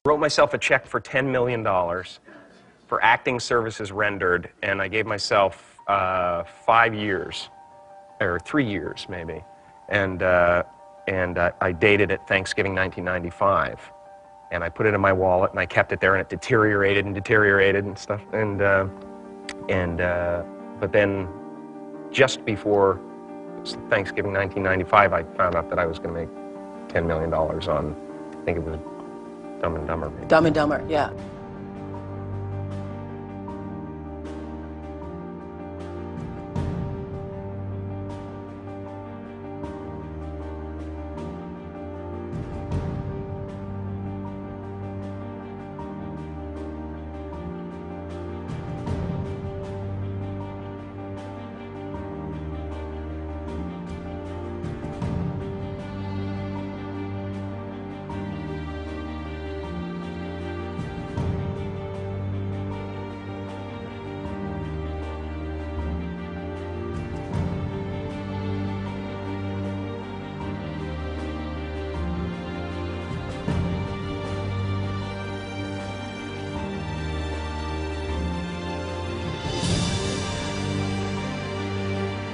Wrote myself a check for $10 million for acting services rendered, and I gave myself 5 years, or 3 years maybe, and I dated it Thanksgiving 1995, and I put it in my wallet, and I kept it there, and it deteriorated and deteriorated and stuff, but then just before Thanksgiving 1995, I found out that I was going to make $10 million on, I think it was Dumb and Dumber. Maybe. Dumb and Dumber, yeah.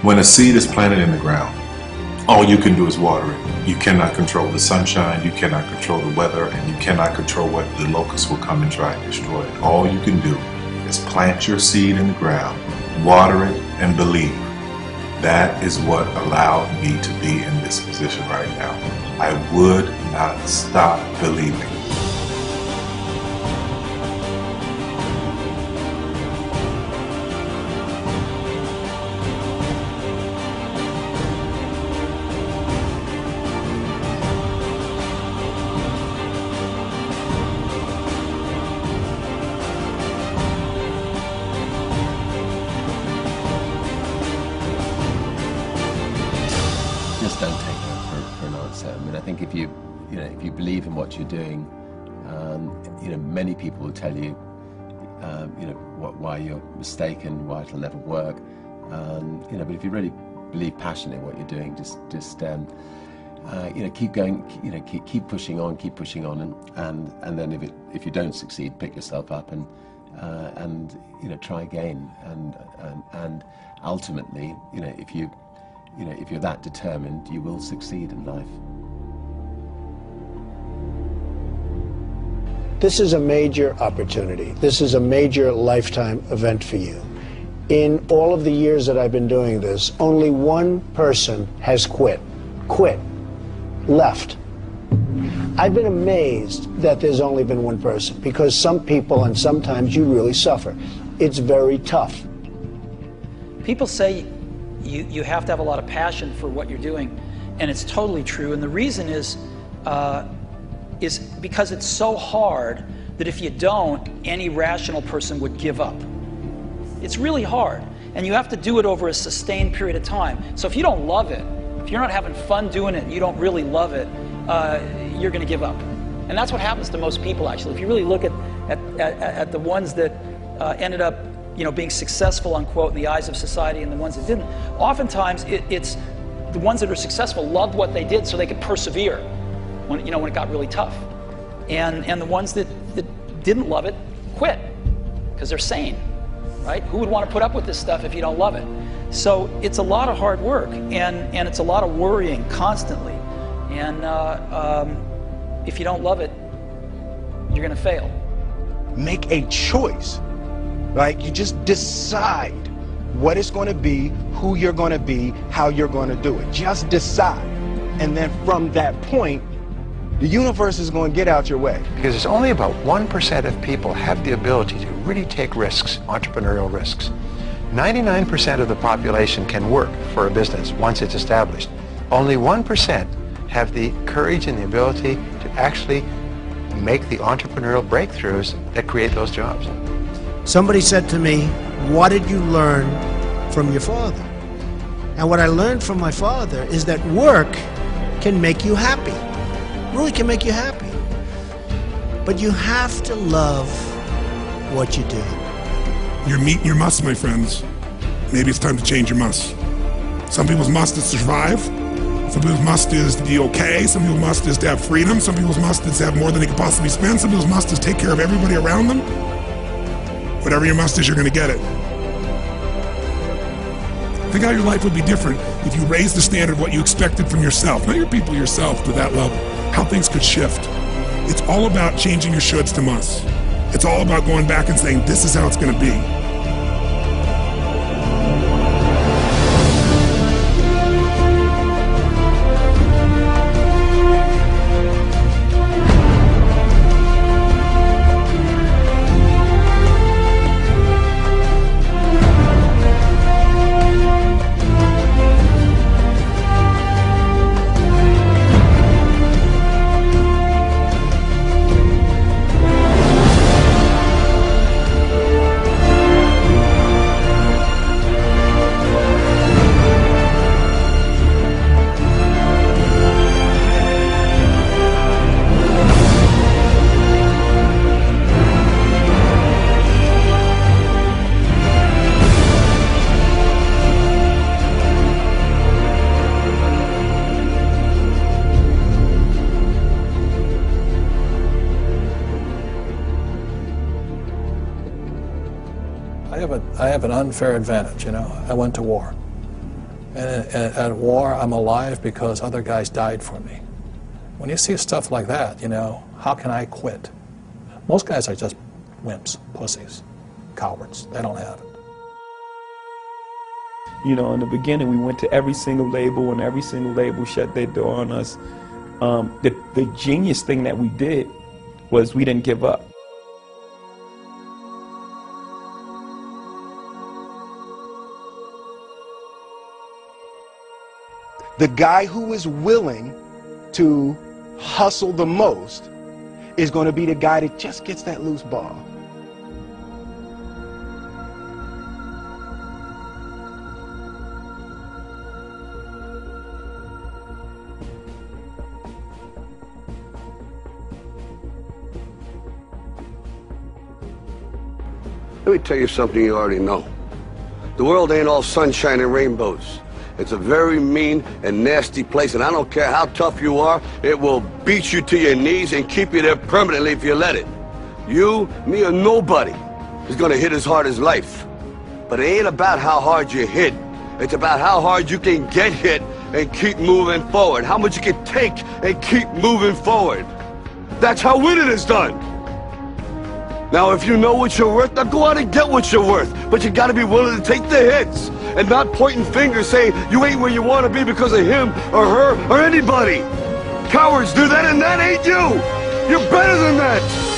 When a seed is planted in the ground, all you can do is water it. You cannot control the sunshine, you cannot control the weather, and you cannot control what the locusts will come and try and destroy it. All you can do is plant your seed in the ground, water it, and believe. That is what allowed me to be in this position right now. I would not stop believing. Just don't take that for an answer. I mean, I think if you believe in what you're doing, many people will tell you, why you're mistaken, why it'll never work. But if you really believe passionately in what you're doing, just keep going, keep pushing on, and then if you don't succeed, pick yourself up and try again, and ultimately, if you're that determined, you will succeed in life. This is a major opportunity. This is a major lifetime event for you. In all of the years that I've been doing this, only one person has quit, left. I've been amazed that there's only been one person, because some people, and sometimes you really suffer. It's very tough. People say you have to have a lot of passion for what you're doing, and it's totally true. And the reason is because it's so hard that if you don't, any rational person would give up. It's really hard, and you have to do it over a sustained period of time. So if you don't love it, if you're not having fun doing it and you don't really love it, you're going to give up. And that's what happens to most people, actually. If you really look at the ones that ended up being successful, unquote, in the eyes of society, and the ones that didn't, oftentimes it's the ones that are successful loved what they did so they could persevere when it got really tough. And the ones that didn't love it quit because they're sane, right? Who would want to put up with this stuff if you don't love it? So it's a lot of hard work, and it's a lot of worrying constantly. And if you don't love it, you're going to fail. Make a choice. Like, you just decide what it's going to be, who you're going to be, how you're going to do it. Just decide. And then from that point, the universe is going to get out your way. Because it's only about 1% of people have the ability to really take risks, entrepreneurial risks. 99% of the population can work for a business once it's established. Only 1% have the courage and the ability to actually make the entrepreneurial breakthroughs that create those jobs. Somebody said to me, what did you learn from your father? And what I learned from my father is that work can make you happy. Really can make you happy. But you have to love what you do. You're meeting your must, my friends. Maybe it's time to change your must. Some people's must is to survive. Some people's must is to be okay. Some people's must is to have freedom. Some people's must is to have more than they could possibly spend. Some people's must is take care of everybody around them. Whatever your must is, you're going to get it. Think how your life would be different if you raised the standard of what you expected from yourself, not your people, yourself, to that level. How things could shift. It's all about changing your shoulds to musts. It's all about going back and saying, this is how it's going to be. I have an unfair advantage, you know. I went to war. And at war, I'm alive because other guys died for me. When you see stuff like that, you know, how can I quit? Most guys are just wimps, pussies, cowards. They don't have it. You know, in the beginning, we went to every single label, and every single label shut their door on us. The genius thing that we did was we didn't give up. The guy who is willing to hustle the most is going to be the guy that just gets that loose ball. Let me tell you something you already know. The world ain't all sunshine and rainbows. It's a very mean and nasty place, and I don't care how tough you are, it will beat you to your knees and keep you there permanently if you let it. You, me, or nobody is gonna hit as hard as life. But it ain't about how hard you hit. It's about how hard you can get hit and keep moving forward. How much you can take and keep moving forward. That's how winning is done. Now, if you know what you're worth, now go out and get what you're worth. But you gotta be willing to take the hits and not pointing fingers saying you ain't where you want to be because of him or her or anybody. Cowards do that, and that ain't you. You're better than that.